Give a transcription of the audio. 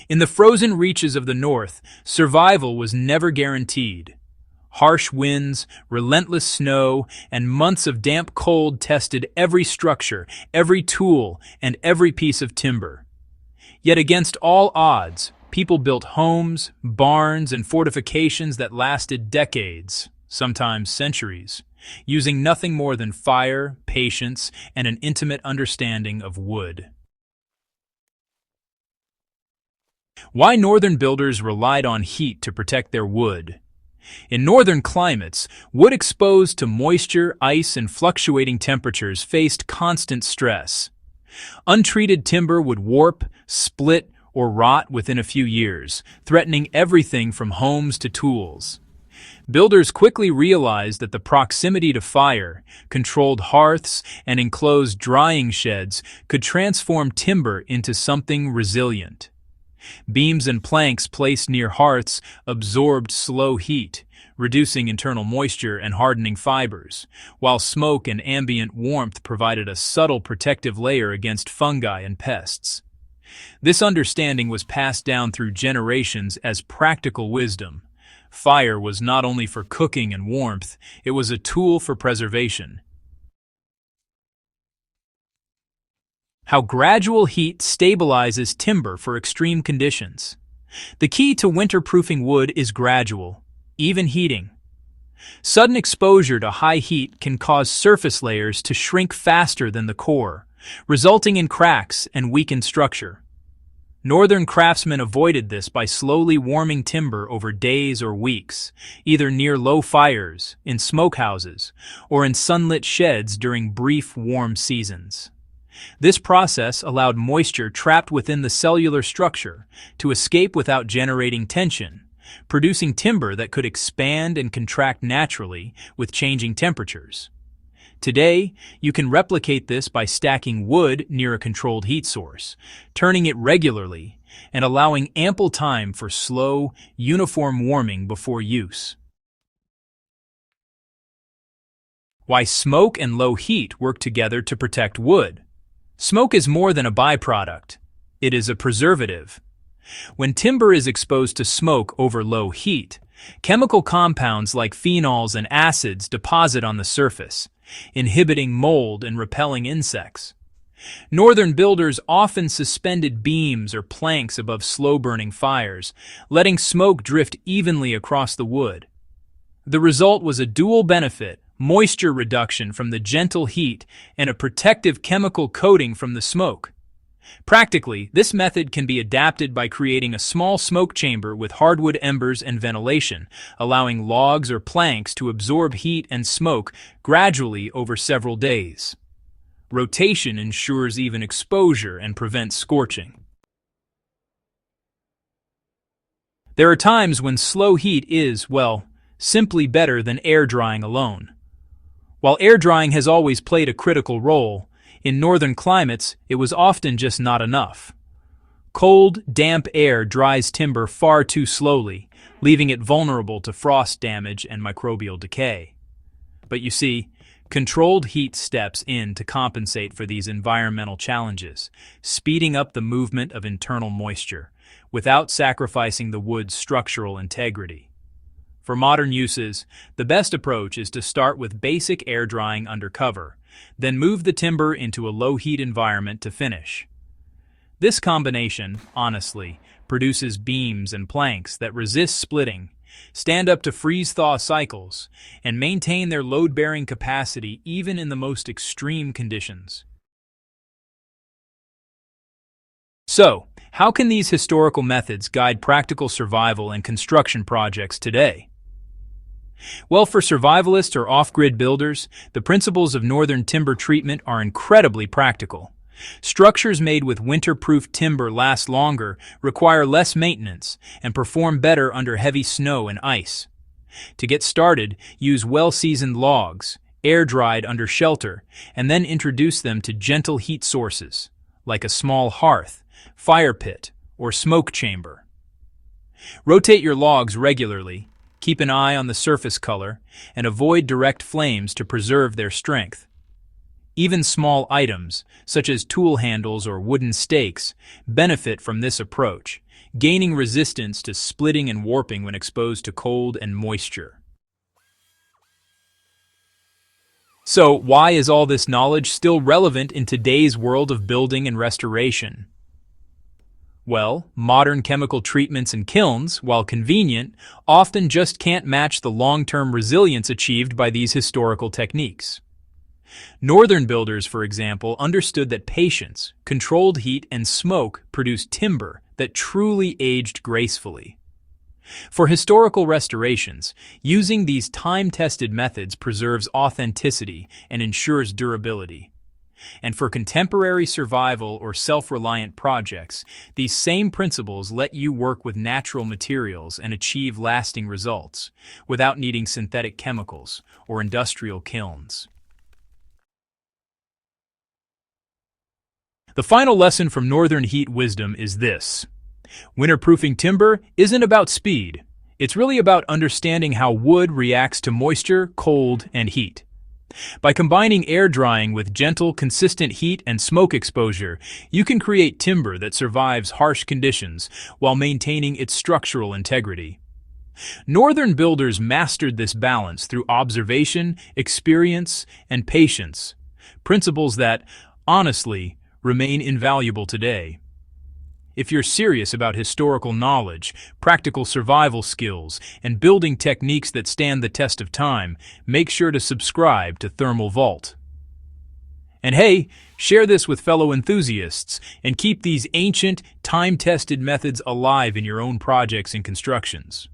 In the frozen reaches of the North, survival was never guaranteed. Harsh winds, relentless snow, and months of damp cold tested every structure, every tool, and every piece of timber. Yet against all odds, people built homes, barns, and fortifications that lasted decades, sometimes centuries, using nothing more than fire, patience, and an intimate understanding of wood. Why northern builders relied on heat to protect their wood. In northern climates, wood exposed to moisture, ice, and fluctuating temperatures faced constant stress. Untreated timber would warp, split, or rot within a few years, threatening everything from homes to tools. Builders quickly realized that the proximity to fire, controlled hearths, and enclosed drying sheds could transform timber into something resilient. Beams and planks placed near hearths absorbed slow heat, reducing internal moisture and hardening fibers, while smoke and ambient warmth provided a subtle protective layer against fungi and pests. This understanding was passed down through generations as practical wisdom. Fire was not only for cooking and warmth, it was a tool for preservation. How gradual heat stabilizes timber for extreme conditions. The key to winter-proofing wood is gradual, even heating. Sudden exposure to high heat can cause surface layers to shrink faster than the core, resulting in cracks and weakened structure. Northern craftsmen avoided this by slowly warming timber over days or weeks, either near low fires, in smokehouses, or in sunlit sheds during brief warm seasons. This process allowed moisture trapped within the cellular structure to escape without generating tension, producing timber that could expand and contract naturally with changing temperatures. Today, you can replicate this by stacking wood near a controlled heat source, turning it regularly, and allowing ample time for slow, uniform warming before use. Why smoke and low heat work together to protect wood. Smoke is more than a byproduct. It is a preservative. When timber is exposed to smoke over low heat, chemical compounds like phenols and acids deposit on the surface, inhibiting mold and repelling insects. Northern builders often suspended beams or planks above slow-burning fires, letting smoke drift evenly across the wood. The result was a dual benefit: moisture reduction from the gentle heat and a protective chemical coating from the smoke. Practically, this method can be adapted by creating a small smoke chamber with hardwood embers and ventilation, allowing logs or planks to absorb heat and smoke gradually over several days. Rotation ensures even exposure and prevents scorching. There are times when slow heat is, well, simply better than air drying alone. While air drying has always played a critical role, in northern climates it was often just not enough. Cold, damp air dries timber far too slowly, leaving it vulnerable to frost damage and microbial decay. But you see, controlled heat steps in to compensate for these environmental challenges, speeding up the movement of internal moisture, without sacrificing the wood's structural integrity. For modern uses, the best approach is to start with basic air drying under cover, then move the timber into a low-heat environment to finish. This combination, honestly, produces beams and planks that resist splitting, stand up to freeze-thaw cycles, and maintain their load-bearing capacity even in the most extreme conditions. So, how can these historical methods guide practical survival and construction projects today? Well, for survivalists or off-grid builders, the principles of northern timber treatment are incredibly practical. Structures made with winter-proof timber last longer, require less maintenance, and perform better under heavy snow and ice. To get started, use well-seasoned logs, air-dried under shelter, and then introduce them to gentle heat sources, like a small hearth, fire pit, or smoke chamber. Rotate your logs regularly, keep an eye on the surface color, and avoid direct flames to preserve their strength. Even small items, such as tool handles or wooden stakes, benefit from this approach, gaining resistance to splitting and warping when exposed to cold and moisture. So, why is all this knowledge still relevant in today's world of building and restoration? Well, modern chemical treatments and kilns, while convenient, often just can't match the long-term resilience achieved by these historical techniques. Northern builders, for example, understood that patience, controlled heat, and smoke produced timber that truly aged gracefully. For historical restorations, using these time-tested methods preserves authenticity and ensures durability. And for contemporary survival or self-reliant projects, these same principles let you work with natural materials and achieve lasting results, without needing synthetic chemicals or industrial kilns. The final lesson from Northern Heat wisdom is this: winterproofing timber isn't about speed. It's really about understanding how wood reacts to moisture, cold, and heat. By combining air drying with gentle, consistent heat and smoke exposure, you can create timber that survives harsh conditions while maintaining its structural integrity. Northern builders mastered this balance through observation, experience, and patience, principles that, honestly, remain invaluable today. If you're serious about historical knowledge, practical survival skills, and building techniques that stand the test of time, make sure to subscribe to Thermal Vault. And hey, share this with fellow enthusiasts and keep these ancient, time-tested methods alive in your own projects and constructions.